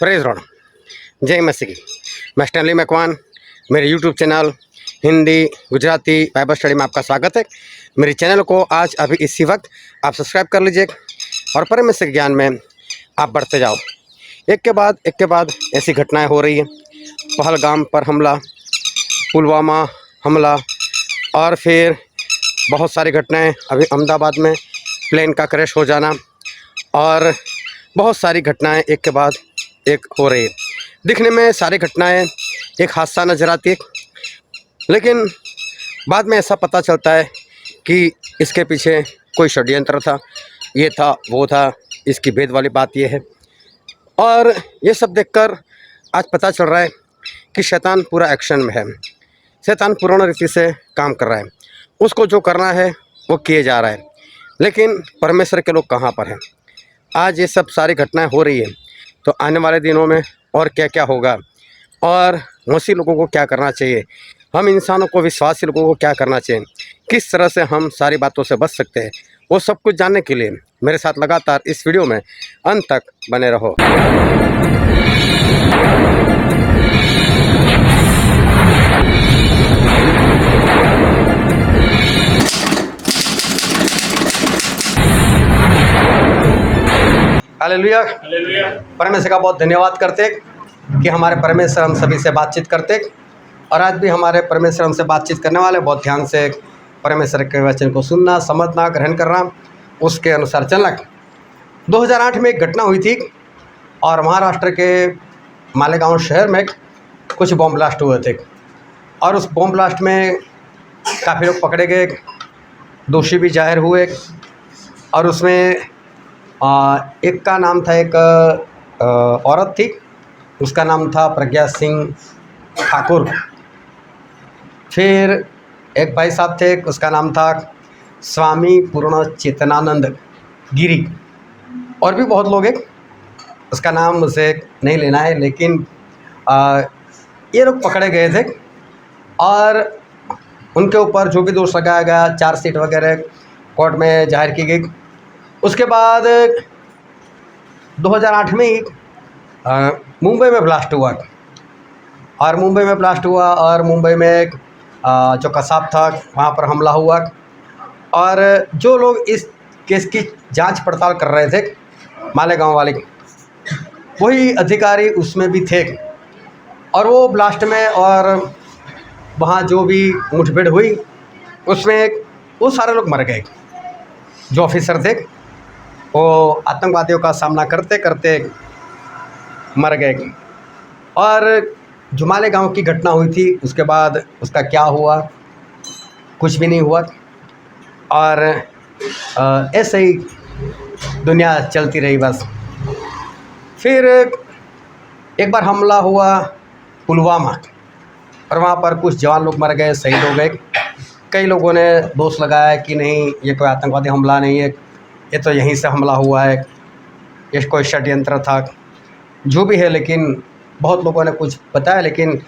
Praise Lord, जय मसीह की। मैं स्टैनली मैकवान, मेरे YouTube channel Hindi Gujarati Bible study में आपका स्वागत है। मेरे चैनल को आज अभी इसी वक्त आप सब्सक्राइब कर लीजिए और परमेश्वर के ज्ञान में आप बढ़ते जाओ। एक के बाद ऐसी घटनाएं हो रही हैं। पहलगाम पर हमला, पुलवामा हमला और फिर बहुत सारी घटनाएं, अभी अहमदाबाद में प्लेन का क्रैश हो जाना और बहुत सारी घटनाएं एक के बाद एक हो रही है। दिखने में सारी घटनाएं एक हादसा नज़र आती है, लेकिन बाद में ऐसा पता चलता है कि इसके पीछे कोई षड्यंत्र था, ये था वो था। इसकी भेद वाली बात ये है, और ये सब देखकर आज पता चल रहा है कि शैतान पूरा एक्शन में है। शैतान पूर्ण रीति से काम कर रहा है, उसको जो करना है वो किए जा रहा है, लेकिन परमेश्वर के लोग कहाँ पर हैं। आज ये सब सारी घटनाएं हो रही है, तो आने वाले दिनों में और क्या क्या होगा और मसीह लोगों को क्या करना चाहिए, हम इंसानों को, विश्वासी लोगों को क्या करना चाहिए, किस तरह से हम सारी बातों से बच सकते हैं, वो सब कुछ जानने के लिए मेरे साथ लगातार इस वीडियो में अंत तक बने रहो। हालेलुया। परमेश्वर का बहुत धन्यवाद करते कि हमारे परमेश्वर हम सभी से बातचीत करते, और आज भी हमारे परमेश्वर हमसे बातचीत करने वाले बहुत ध्यान से परमेश्वर के वचन को सुनना, समझना, ग्रहण करना, उसके अनुसार चलना। 2008 में एक घटना हुई थी और महाराष्ट्र के मालेगांव शहर में कुछ बॉम्ब ब्लास्ट हुए थे, और उस बॉम्ब ब्लास्ट में काफ़ी लोग पकड़े गए, दोषी भी जाहिर हुए। और उसमें एक का नाम था, एक औरत थी, उसका नाम था प्रज्ञा सिंह ठाकुर। फिर एक भाई साहब थे, उसका नाम था स्वामी पूर्ण चेतनानंद गिरी। और भी बहुत लोग हैं, उसका नाम मुझे नहीं लेना है, लेकिन ये लोग पकड़े गए थे और उनके ऊपर जो भी दोष लगाया गया, चार्जशीट वगैरह कोर्ट में जाहिर की गई। उसके बाद 2008 में ही मुंबई में ब्लास्ट हुआ, और मुंबई में जो कसाब था वहाँ पर हमला हुआ, और जो लोग इस केस की जांच पड़ताल कर रहे थे, मालेगांव वाले, वही अधिकारी उसमें भी थे। और वो ब्लास्ट में और वहाँ जो भी मुठभेड़ हुई उसमें वो सारे लोग मर गए। जो ऑफिसर थे वो आतंकवादियों का सामना करते करते मर गए। और जो मालेगांव की घटना हुई थी, उसके बाद उसका क्या हुआ, कुछ भी नहीं हुआ, और ऐसे ही दुनिया चलती रही बस। फिर एक बार हमला हुआ पुलवामा, और वहाँ पर कुछ जवान लोग मर गए, शहीद हो गए। कई लोगों ने दोष लगाया कि नहीं, ये कोई आतंकवादी हमला नहीं है, ये तो यहीं से हमला हुआ है, ये कोई षड्यंत्र था, जो भी है। लेकिन बहुत लोगों ने कुछ बताया, लेकिन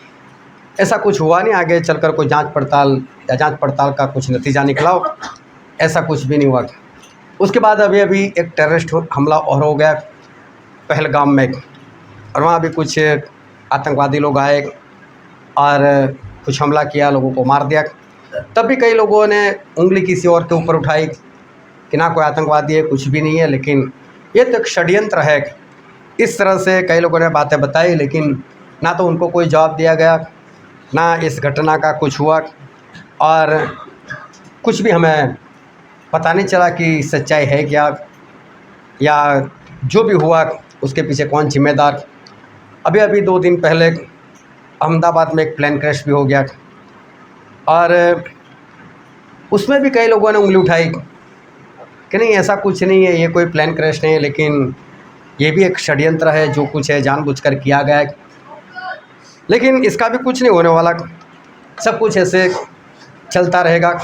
ऐसा कुछ हुआ नहीं। आगे चलकर कोई जांच पड़ताल का कुछ नतीजा निकला हो, ऐसा कुछ भी नहीं हुआ। उसके बाद अभी एक टेररिस्ट हमला और हो गया पहलगाम में, और वहाँ भी कुछ आतंकवादी लोग आए और कुछ हमला किया, लोगों को मार दिया। तब भी कई लोगों ने उंगली किसी और के ऊपर उठाई कि ना कोई आतंकवादी है, कुछ भी नहीं है, लेकिन ये तो एक षड्यंत्र है। इस तरह से कई लोगों ने बातें बताई, लेकिन ना तो उनको कोई जवाब दिया गया, ना इस घटना का कुछ हुआ, और कुछ भी हमें पता नहीं चला कि सच्चाई है क्या, या जो भी हुआ उसके पीछे कौन जिम्मेदार। अभी 2 दिन पहले अहमदाबाद में एक प्लेन क्रैश भी हो गया, और उसमें भी कई लोगों ने उंगली उठाई कि नहीं, ऐसा कुछ नहीं है, ये कोई प्लेन क्रैश नहीं है, लेकिन ये भी एक षड्यंत्र है, जो कुछ है जानबूझकर किया गया है। लेकिन इसका भी कुछ नहीं होने वाला, सब कुछ ऐसे चलता रहेगा।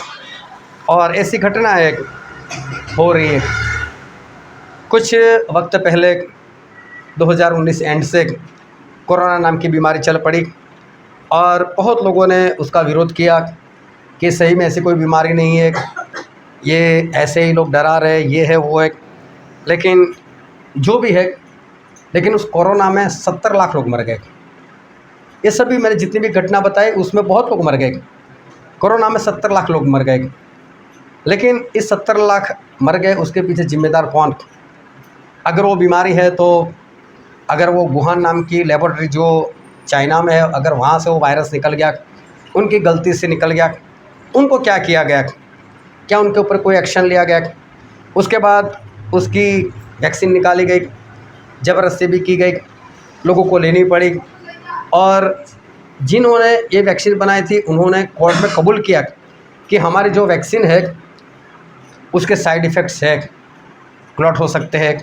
और ऐसी घटना है हो रही है। कुछ वक्त पहले 2019 एंड से कोरोना नाम की बीमारी चल पड़ी, और बहुत लोगों ने उसका विरोध किया कि सही में ऐसी कोई बीमारी नहीं है, ये ऐसे ही लोग डरा रहे, ये है वो है। लेकिन जो भी है, लेकिन उस कोरोना में 70 लाख लोग मर गए। ये सभी मैंने जितनी भी घटना बताई उसमें बहुत लोग मर गए। कोरोना में 70 लाख लोग मर गए। लेकिन इस 70 लाख मर गए, उसके पीछे जिम्मेदार कौन? अगर वो बीमारी है तो अगर वो वुहान नाम की लेबोरेटरी जो चाइना में है, अगर वहाँ से वो वायरस निकल गया, उनकी गलती से निकल गया, उनको क्या किया गया? क्या उनके ऊपर कोई एक्शन लिया गया? उसके बाद उसकी वैक्सीन निकाली गई, ज़बरदस्ती भी की गई, लोगों को लेनी पड़ी। और जिन्होंने ये वैक्सीन बनाई थी उन्होंने कोर्ट में कबूल किया कि हमारी जो वैक्सीन है उसके साइड इफ़ेक्ट्स है, क्लॉट हो सकते हैं,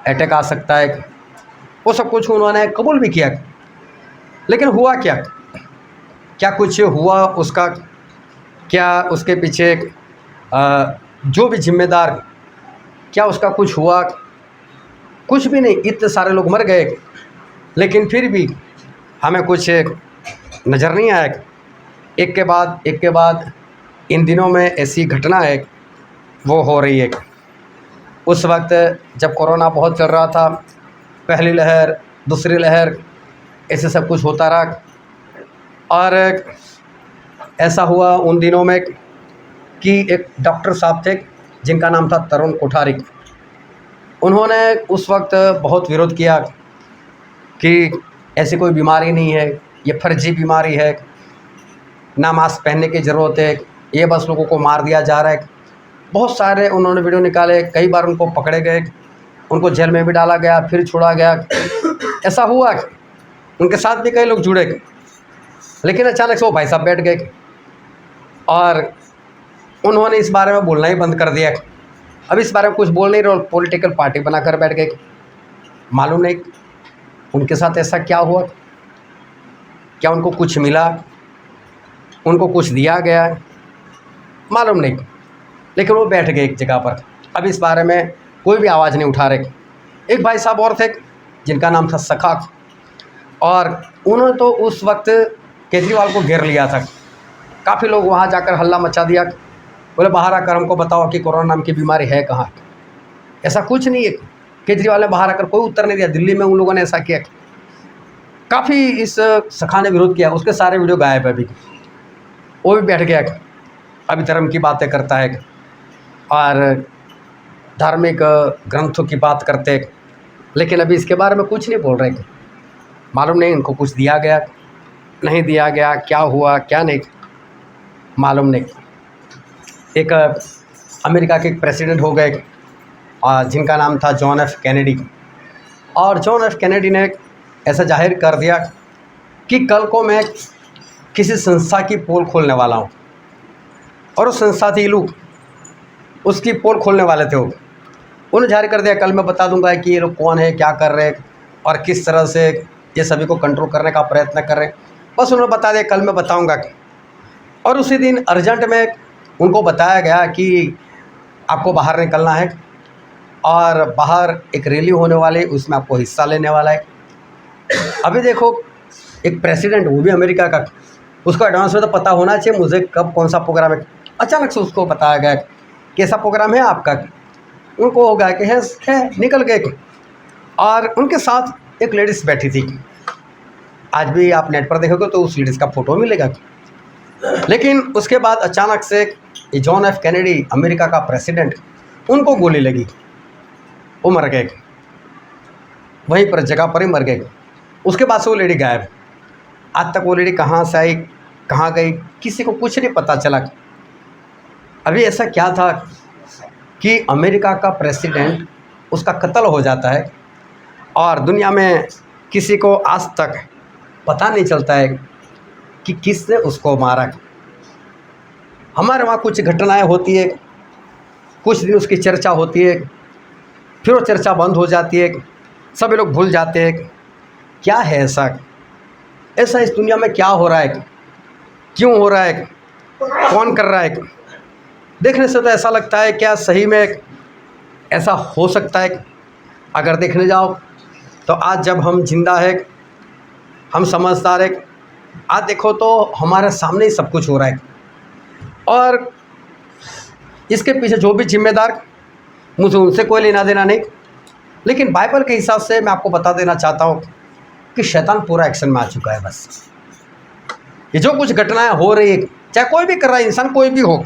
अटैक आ सकता है, वो सब कुछ उन्होंने कबूल भी किया। लेकिन हुआ क्या? क्या कुछ हुआ उसका? क्या उसके पीछे जो भी जिम्मेदार, क्या उसका कुछ हुआ? कुछ भी नहीं। इतने सारे लोग मर गए, लेकिन फिर भी हमें कुछ नज़र नहीं आया। एक के बाद इन दिनों में ऐसी घटना है वो हो रही है। उस वक्त जब कोरोना बहुत चल रहा था, पहली लहर, दूसरी लहर, ऐसे सब कुछ होता रहा। और ऐसा हुआ उन दिनों में कि एक डॉक्टर साहब थे जिनका नाम था तरुण कोठारी। उन्होंने उस वक्त बहुत विरोध किया कि ऐसी कोई बीमारी नहीं है, ये फर्जी बीमारी है, ना मास्क पहनने की ज़रूरत है, ये बस लोगों को मार दिया जा रहा है। बहुत सारे उन्होंने वीडियो निकाले, कई बार उनको पकड़े गए, उनको जेल में भी डाला गया, फिर छोड़ा गया। ऐसा हुआ, उनके साथ भी कई लोग जुड़े, लेकिन अचानक से वो भाई साहब बैठ गए और उन्होंने इस बारे में बोलना ही बंद कर दिया। अब इस बारे में कुछ बोल नहीं रहे, पॉलिटिकल पार्टी बनाकर बैठ गए। मालूम नहीं उनके साथ ऐसा क्या हुआ, क्या उनको कुछ मिला, उनको कुछ दिया गया, मालूम नहीं। लेकिन वो बैठ गए एक जगह पर। अब इस बारे में कोई भी आवाज़ नहीं उठा रहे। एक भाई साहब और थे जिनका नाम था सखा, और उन्होंने तो उस वक्त केजरीवाल को घेर लिया था। काफ़ी लोग वहाँ जाकर हल्ला मचा दिया, बोले बाहर आकर हमको बताओ कि कोरोना नाम की बीमारी है कहाँ। ऐसा कुछ नहीं है। केजरीवाल ने बाहर आकर कोई उत्तर नहीं दिया। दिल्ली में उन लोगों ने ऐसा किया। काफ़ी इस सखा ने विरोध किया, उसके सारे वीडियो गायब है अभी। वो भी बैठ गया, अभी धर्म की बातें करता है और धार्मिक ग्रंथों की बात करते हैं, लेकिन अभी इसके बारे में कुछ नहीं बोल रहे। मालूम नहीं इनको कुछ दिया गया, नहीं दिया गया, क्या हुआ क्या नहीं, मालूम नहीं। एक अमेरिका के एक प्रेसिडेंट हो गए जिनका नाम था जॉन एफ कैनेडी, और जॉन एफ कैनेडी ने ऐसा जाहिर कर दिया कि कल को मैं किसी संस्था की पोल खोलने वाला हूँ, और उस संस्था थी इलू, उसकी पोल खोलने वाले थे वो। उन्होंने जाहिर कर दिया कल मैं बता दूंगा कि ये लोग कौन है, क्या कर रहे हैं और किस तरह से ये सभी को कंट्रोल करने का प्रयत्न कर रहे हैं। बस उन्होंने बता दिया कल मैं बताऊंगा। और उसी दिन अर्जेंट में उनको बताया गया कि आपको बाहर निकलना है और बाहर एक रैली होने वाली है, उसमें आपको हिस्सा लेने वाला है। अभी देखो एक प्रेसिडेंट, वो भी अमेरिका का, उसको एडवांस में तो पता होना चाहिए मुझे कब कौन सा प्रोग्राम है। अचानक से उसको बताया गया कि ऐसा प्रोग्राम है आपका। उनको हो गया कि है, निकल गए। और उनके साथ एक लेडीज़ बैठी थी, आज भी आप नेट पर देखोगे तो उस लेडीज़ का फ़ोटो मिलेगा। लेकिन उसके बाद अचानक से ये जॉन एफ कैनेडी, अमेरिका का प्रेसिडेंट, उनको गोली लगी, वो मर गए, वहीं पर जगह पर ही मर गए। उसके बाद से वो लेडी गायब। आज तक वो लेडी कहाँ से आई, कहाँ गई, किसी को कुछ नहीं पता चला। अभी ऐसा क्या था कि अमेरिका का प्रेसिडेंट, उसका कत्ल हो जाता है और दुनिया में किसी को आज तक पता नहीं चलता है कि किसने उसको मारा। हमारे वहाँ कुछ घटनाएं होती है, कुछ दिन उसकी चर्चा होती है, फिर वो चर्चा बंद हो जाती है, सभी लोग भूल जाते हैं। क्या है ऐसा इस दुनिया में क्या हो रहा है, क्यों हो रहा है, कौन कर रहा है? देखने से तो ऐसा लगता है क्या सही में ऐसा हो सकता है? अगर देखने जाओ तो आज जब हम जिंदा है, हम समझदार है, आज देखो तो हमारे सामने ही सब कुछ हो रहा है। और इसके पीछे जो भी जिम्मेदार, मुझे उनसे कोई लेना देना नहीं। लेकिन बाइबल के हिसाब से मैं आपको बता देना चाहता हूँ कि शैतान पूरा एक्शन में आ चुका है। बस ये जो कुछ घटनाएं हो रही है, चाहे कोई भी कर रहा है, इंसान कोई भी हो,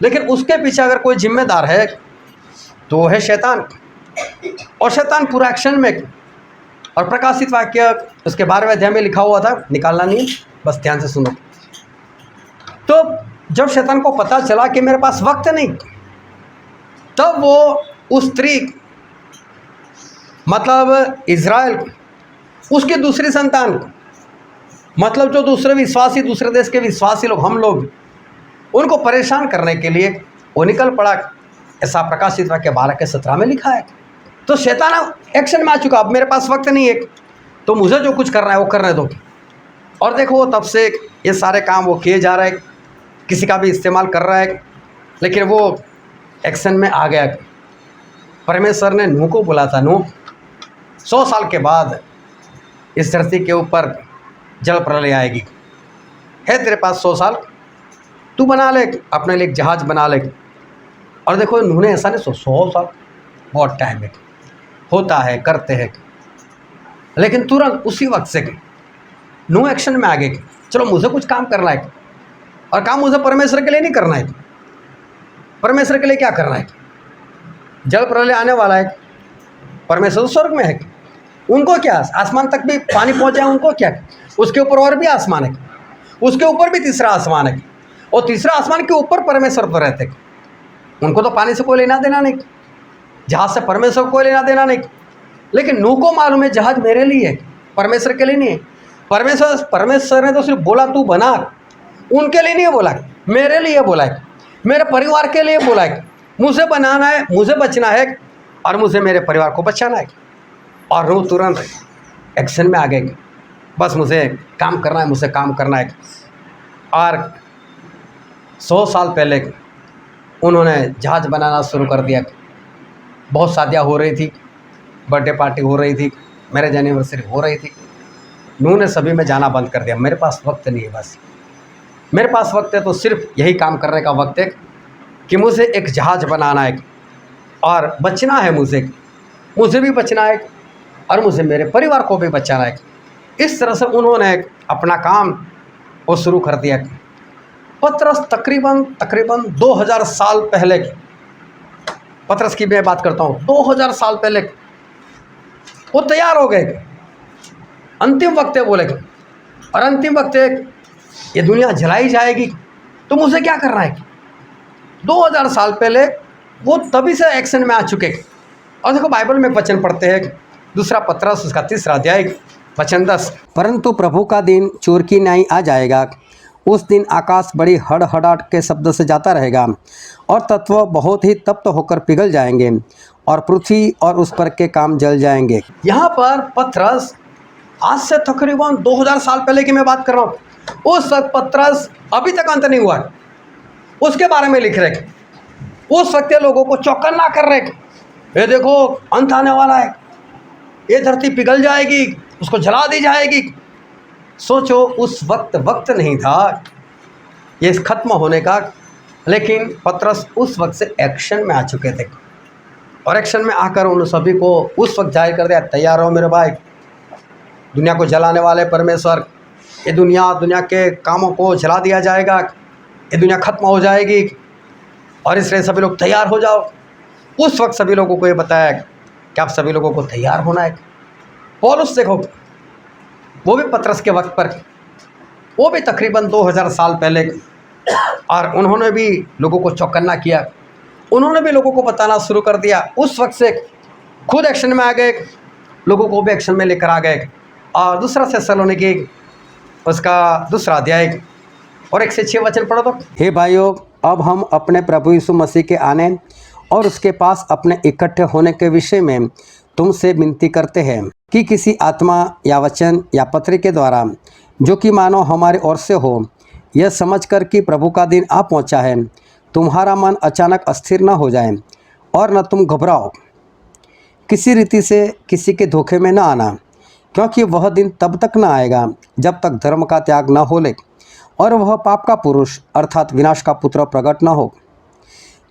लेकिन उसके पीछे अगर कोई जिम्मेदार है तो वो है शैतान। और शैतान पूरा एक्शन में। और प्रकाशित वाक्य उसके 12वें अध्याय में लिखा हुआ था, निकालना नहीं, बस ध्यान से सुनो। तो जब शैतान को पता चला कि मेरे पास वक्त नहीं, तब वो उस स्त्री, मतलब इज़राइल, उसके दूसरी संतान, मतलब जो दूसरे विश्वासी, दूसरे देश के विश्वासी लोग, हम लोग, उनको परेशान करने के लिए वो निकल पड़ा। ऐसा प्रकाशित वाक्य 12:17 में लिखा है। तो शैतान एक्शन में आ चुका। अब मेरे पास वक्त नहीं है, तो मुझे जो कुछ करना है वो करने दो। और देखो वो तब से ये सारे काम वो किए जा रहे हैं, किसी का भी इस्तेमाल कर रहा है, लेकिन वो एक्शन में आ गया। परमेश्वर ने नूह को बोला था, नूह 100 साल के बाद इस धरती के ऊपर जल प्रलय आएगी, है तेरे पास 100 साल, तू बना ले, अपने लिए एक जहाज़ बना ले। और देखो नूह ने ऐसा नहीं 100 साल, बहुत टाइम है, होता है, करते हैं, लेकिन तुरंत उसी वक्त से नूह एक्शन में आ गए। चलो मुझे कुछ काम करना है, और काम मुझे परमेश्वर के लिए नहीं करना है। परमेश्वर के लिए क्या करना है? जल प्रलय आने वाला है, परमेश्वर स्वर्ग में है, उनको क्या, आसमान तक भी पानी पहुंच जाए उनको क्या, उसके ऊपर और भी आसमान है, उसके ऊपर भी तीसरा आसमान है, और तीसरा आसमान के ऊपर परमेश्वर तो रहते, उनको तो पानी से कोई लेना देना नहीं, जहाज से परमेश्वर को कोई लेना देना नहीं। लेकिन नूह को मालूम है जहाज मेरे लिए है, परमेश्वर के लिए नहीं है। परमेश्वर ने तो सिर्फ बोला तू बना, उनके लिए नहीं बोला, मेरे लिए बोला है, मेरे परिवार के लिए बोला है। मुझे बनाना है, मुझे बचना है, और मुझे मेरे परिवार को बचाना है। और नूह तुरंत एक्शन में आ गए, बस मुझे काम करना है, मुझे काम करना है। और 100 साल पहले उन्होंने जहाज़ बनाना शुरू कर दिया। बहुत शादियाँ हो रही थी, बर्थडे पार्टी हो रही थी, मैरिज एनिवर्सरी हो रही थी। नूह ने सभी में जाना बंद कर दिया, मेरे पास वक्त नहीं है, बस मेरे पास वक्त है तो सिर्फ यही काम करने का वक्त है कि मुझे एक जहाज़ बनाना है और बचना है, मुझे भी बचना है, और मुझे मेरे परिवार को भी बचाना है। इस तरह से उन्होंने अपना काम वो शुरू कर दिया। पतरस तकरीबन 2000 साल पहले, पतरस की मैं बात करता हूँ, 2000 साल पहले वो तैयार हो गए। अंतिम वक्त है बोले, और अंतिम वक्त है, ये दुनिया जलाई जाएगी, तो मुझे क्या करना है? 2000 साल पहले वो तभी से एक्शन में आ चुके। और देखो बाइबल में वचन पढ़ते हैं, दूसरा पतरस उसका 3रा अध्याय वचन 10, परंतु प्रभु का दिन चोर की न्याय आ जाएगा, उस दिन आकाश बड़ी हड़हड़ाहट के शब्द से जाता रहेगा, और तत्व बहुत ही तप्त होकर पिघल जाएंगे, और पृथ्वी और उस पर के काम जल जाएंगे। यहाँ पर पतरस आज से तकरीबन 2000 साल पहले की मैं बात कर रहा हूँ, उस वक्त पतरस अभी तक अंत नहीं हुआ, उसके बारे में लिख रहे। उस वक्त लोगों को चौकन्ना कर रहे, ये देखो अंत आने वाला है, ये धरती पिघल जाएगी, उसको जला दी जाएगी। सोचो उस वक्त नहीं था ये खत्म होने का, लेकिन पतरस उस वक्त से एक्शन में आ चुके थे, और एक्शन में आकर उन सभी को उस वक्त जाहिर कर दिया, तैयार हो मेरे भाई, दुनिया को जलाने वाले परमेश्वर, ये दुनिया के कामों को जला दिया जाएगा, ये दुनिया खत्म हो जाएगी, और इसलिए सभी लोग तैयार हो जाओ। उस वक्त सभी लोगों को ये बताया कि आप सभी लोगों को तैयार होना है। पौलुस देखो, वो भी पतरस के वक्त पर, वो भी तकरीबन 2000 साल पहले, और उन्होंने भी लोगों को चौकन्ना किया, उन्होंने भी लोगों को बताना शुरू कर दिया। उस वक्त से खुद एक्शन में आ गए, लोगों को भी एक्शन में लेकर आ गए। और दूसरा थिस्सलुनीकी उसका 2रा अध्याय और 1 से 6 वचन पढ़ो तो, हे भाइयों, अब हम अपने प्रभु यीशु मसीह के आने और उसके पास अपने इकट्ठे होने के विषय में तुमसे विनती करते हैं कि किसी आत्मा या वचन या पत्र के द्वारा, जो कि मानो हमारे ओर से हो, यह समझकर कि प्रभु का दिन आ पहुंचा है, तुम्हारा मन अचानक अस्थिर न हो जाए, और न तुम घबराओ। किसी रीति से किसी के धोखे में न आना, क्योंकि वह दिन तब तक न आएगा जब तक धर्म का त्याग न हो ले, और वह पाप का पुरुष अर्थात विनाश का पुत्र प्रकट न हो,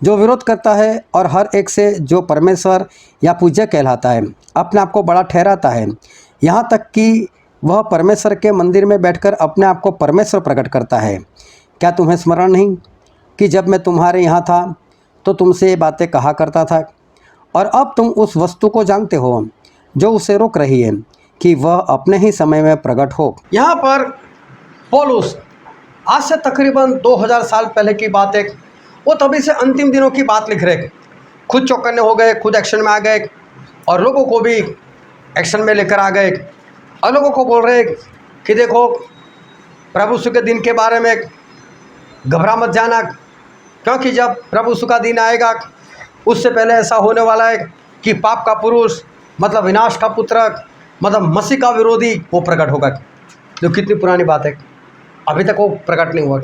जो विरोध करता है और हर एक से जो परमेश्वर या पूज्य कहलाता है अपने आप को बड़ा ठहराता है, यहाँ तक कि वह परमेश्वर के मंदिर में बैठकर अपने आप को परमेश्वर प्रकट करता है। क्या तुम्हें स्मरण नहीं कि जब मैं तुम्हारे यहाँ था तो तुमसे ये बातें कहा करता था, और अब तुम उस वस्तु को जानते हो जो उसे रोक रही है कि वह अपने ही समय में प्रकट हो। यहाँ पर पौलुस आज से तकरीबन 2000 साल पहले की बात है, वो तभी से अंतिम दिनों की बात लिख रहे, खुद चौकन्ने हो गए, खुद एक्शन में आ गए और लोगों को भी एक्शन में लेकर आ गए और लोगों को बोल रहे कि देखो प्रभु यीशु के दिन के बारे में घबरा मत जाना, क्योंकि जब प्रभु यीशु का दिन आएगा उससे पहले ऐसा होने वाला है कि पाप का पुरुष मतलब विनाश का पुत्र मतलब मसीह का विरोधी वो प्रकट होगा। जो कितनी पुरानी बात है, अभी तक वो प्रकट नहीं हुआ।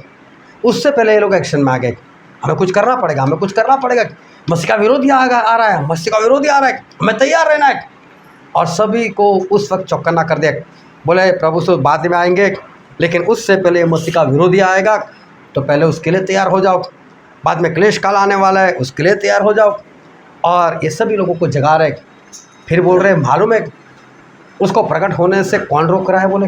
उससे पहले ये लोग एक्शन में आ गए, हमें कुछ करना पड़ेगा, हमें कुछ करना पड़ेगा, मसीह का विरोधी आ रहा है, मसीह का विरोधी आ रहा है, हमें तैयार रहना है। और सभी को उस वक्त चौकन्ना कर दिया, बोले प्रभु से बाद में आएंगे, लेकिन उससे पहले मसीह का विरोधी आएगा तो पहले उसके लिए तैयार हो जाओ, बाद में क्लेश काल आने वाला है उसके लिए तैयार हो जाओ। और ये सभी लोगों को जगा रहे, फिर बोल रहे मालूम है उसको प्रकट होने से कौन रोक रहा है? बोले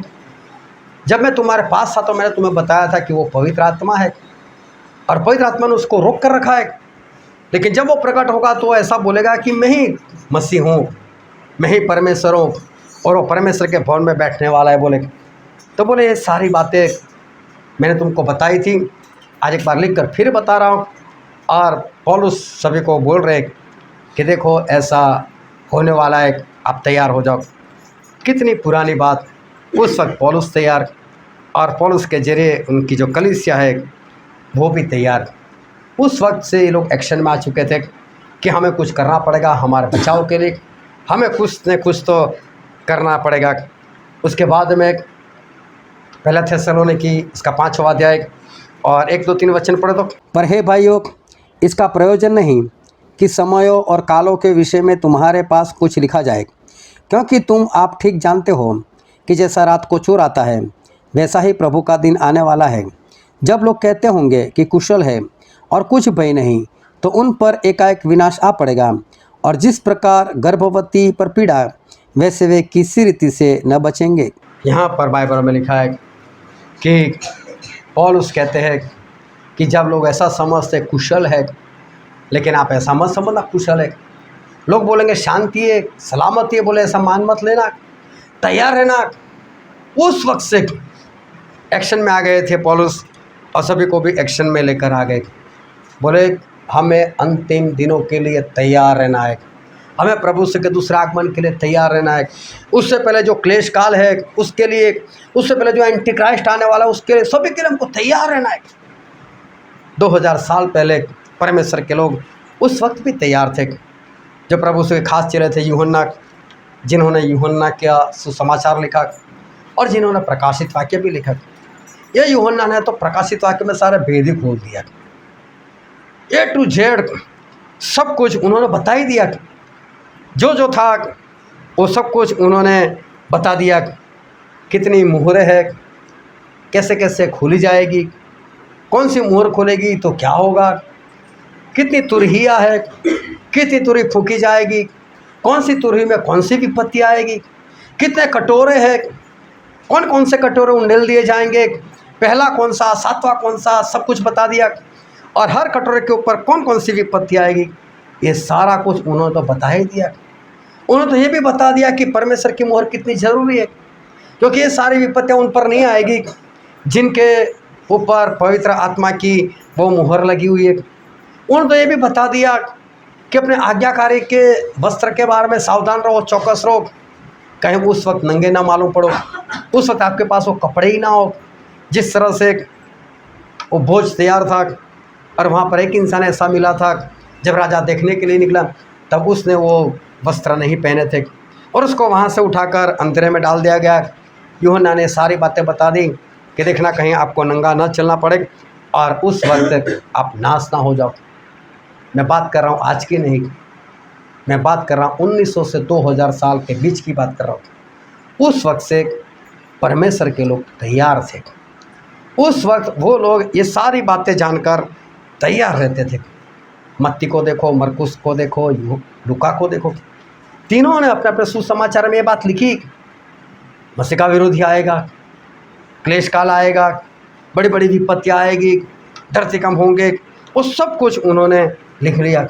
जब मैं तुम्हारे पास था तो मैंने तुम्हें बताया था कि वो पवित्र आत्मा है और पवित्र आत्मा ने उसको रोक कर रखा है, लेकिन जब वो प्रकट होगा तो ऐसा बोलेगा कि मैं ही मसीह हूँ, मैं ही परमेश्वर हूँ और वो परमेश्वर के भवन में बैठने वाला है। बोले तो बोले ये सारी बातें मैंने तुमको बताई थी, आज एक बार लिख कर फिर बता रहा हूँ। और पौलुस सभी को बोल रहे कि देखो ऐसा होने वाला है, आप तैयार हो जाओ। कितनी पुरानी बात, उस वक्त पौलुस तैयार और पौलुस के जरिए उनकी जो कलीसिया है वो भी तैयार। उस वक्त से ये लोग एक्शन में आ चुके थे कि हमें कुछ करना पड़ेगा हमारे बचाव के लिए, हमें कुछ न कुछ तो करना पड़ेगा। उसके बाद में पहला थिस्सलुनीकी इसका 5वां अध्याय और 1, 2, 3 वचन पढ़े तो। पर हे भाइयों, इसका प्रयोजन नहीं कि समयों और कालों के विषय में तुम्हारे पास कुछ लिखा जाए, क्योंकि तुम आप ठीक जानते हो कि जैसा रात को चोर आता है वैसा ही प्रभु का दिन आने वाला है। जब लोग कहते होंगे कि कुशल है और कुछ भय नहीं, तो उन पर एकाएक विनाश आ पड़ेगा। और जिस प्रकार गर्भवती पर पीड़ा, वैसे वे किसी रीति से न बचेंगे। यहाँ पर बाइबल में लिखा है कि पौलुस कहते हैं कि जब लोग ऐसा समझते कुशल है, लेकिन आप ऐसा मत समझना कुशल है। लोग बोलेंगे शांति है, सलामती है, बोले ऐसा मान मत लेना, तैयार रहना। उस वक्त से एक्शन में आ गए थे पौलुस और सभी को भी एक्शन में लेकर आ गए। बोले हमें अंतिम दिनों के लिए तैयार रहना है, हमें प्रभु से के दूसरे आगमन के लिए तैयार रहना है। उससे पहले जो क्लेश काल है उसके लिए, उससे पहले जो एंटी क्राइस्ट आने वाला है उसके लिए, सभी के लिए हमको तैयार रहना है। 2000 साल पहले परमेश्वर के लोग उस वक्त भी तैयार थे। जो प्रभु से खास चेले थे यूहन्ना, जिन्होंने यूहन्ना का सुसमाचार लिखा और जिन्होंने प्रकाशित वाक्य भी लिखा। ये यूहन्ना ने तो प्रकाशित वाक्य में सारे भेद ही खोल दिया, A to Z सब कुछ उन्होंने बता ही दिया। जो जो था वो सब कुछ उन्होंने बता दिया। कितनी मुहरें है, कैसे कैसे खोली जाएगी, कौन सी मुहर खोलेगी तो क्या होगा, कितनी तुरहिया है, कितनी तुरही फूकी जाएगी, कौन सी तुरही में कौन सी विपत्ति आएगी, कितने कटोरे हैं, कौन कौन से कटोरे उंडेल दिए जाएंगे, पहला कौन सा, 7वां कौन सा, सब कुछ बता दिया। और हर कटोरे के ऊपर कौन कौन सी विपत्ति आएगी, ये सारा कुछ उन्होंने तो बता ही दिया। उन्होंने तो ये भी बता दिया कि परमेश्वर की मोहर कितनी ज़रूरी है, क्योंकि ये सारी विपत्तियाँ उन पर नहीं आएगी जिनके ऊपर पवित्र आत्मा की वो मोहर लगी हुई है। उन्होंने तो ये भी बता दिया कि अपने आज्ञाकारी के वस्त्र के बारे में सावधान रहो, चौकस रहो, कहीं उस वक्त नंगे ना मालूम पड़ो, उस वक्त आपके पास वो कपड़े ही ना हो। जिस तरह से वो भोज तैयार था और वहाँ पर एक इंसान ऐसा मिला था, जब राजा देखने के लिए निकला तब उसने वो वस्त्र नहीं पहने थे और उसको वहाँ से उठाकर अंधेरे में डाल दिया गया। यूहन्ना ने सारी बातें बता दी कि देखना कहीं आपको नंगा ना चलना पड़े और उस वक्त आप नाश ना हो जाओ। मैं बात कर रहा हूँ आज की नहीं, मैं बात कर रहा हूँ 1900 से 2000 साल के बीच की बात कर रहा हूँ। उस वक्त से परमेश्वर के लोग तैयार थे। उस वक्त वो लोग ये सारी बातें जानकर तैयार रहते थे। मत्ती को देखो, मरकुस को देखो, लूका को देखो, तीनों ने अपने अपने सुसमाचार में ये बात लिखी, मसीह का विरोधी आएगा, क्लेश काल आएगा, बड़ी बड़ी विपत्तियाँ आएगी, धरती कंप होंगे, वो सब कुछ उन्होंने लिख लिया।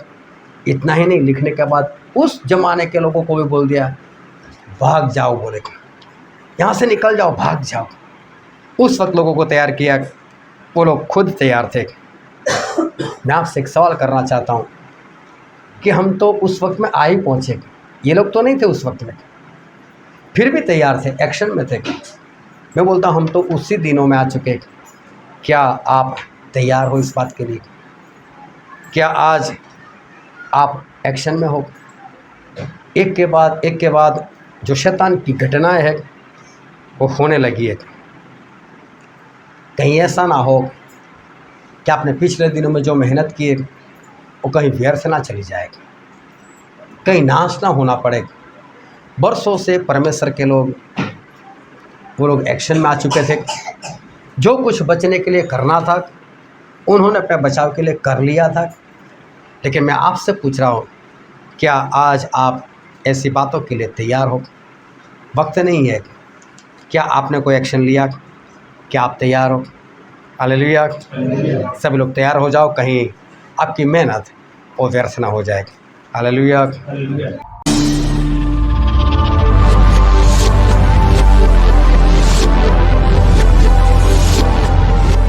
इतना ही नहीं, लिखने के बाद उस जमाने के लोगों को भी बोल दिया भाग जाओ, बोले यहाँ से निकल जाओ, भाग जाओ। उस वक्त लोगों को तैयार किया, वो लोग खुद तैयार थे। मैं आपसे एक सवाल करना चाहता हूँ कि हम तो उस वक्त में आ ही पहुँचे, ये लोग तो नहीं थे उस वक्त में, फिर भी तैयार थे, एक्शन में थे। मैं बोलता हूँ हम तो उसी दिनों में आ चुके। क्या आप तैयार हो इस बात के लिए? क्या आज आप एक्शन में हो? एक के बाद जो शैतान की घटनाएं हैं वो होने लगी है। कहीं ऐसा ना हो कि आपने पिछले दिनों में जो मेहनत की है वो कहीं व्यर्थ ना चली जाए, कहीं नाश ना होना पड़े। बरसों से परमेश्वर के लोग, वो लोग एक्शन में आ चुके थे। जो कुछ बचने के लिए करना था उन्होंने अपने बचाव के लिए कर लिया था। लेकिन मैं आपसे पूछ रहा हूँ, क्या आज आप ऐसी बातों के लिए तैयार हो? वक्त नहीं है, क्या आपने कोई एक्शन लिया? क्या आप तैयार हो? हालेलुया। सभी लोग तैयार हो जाओ, कहीं आपकी मेहनत वो व्यर्थ ना हो जाए। हालेलुया।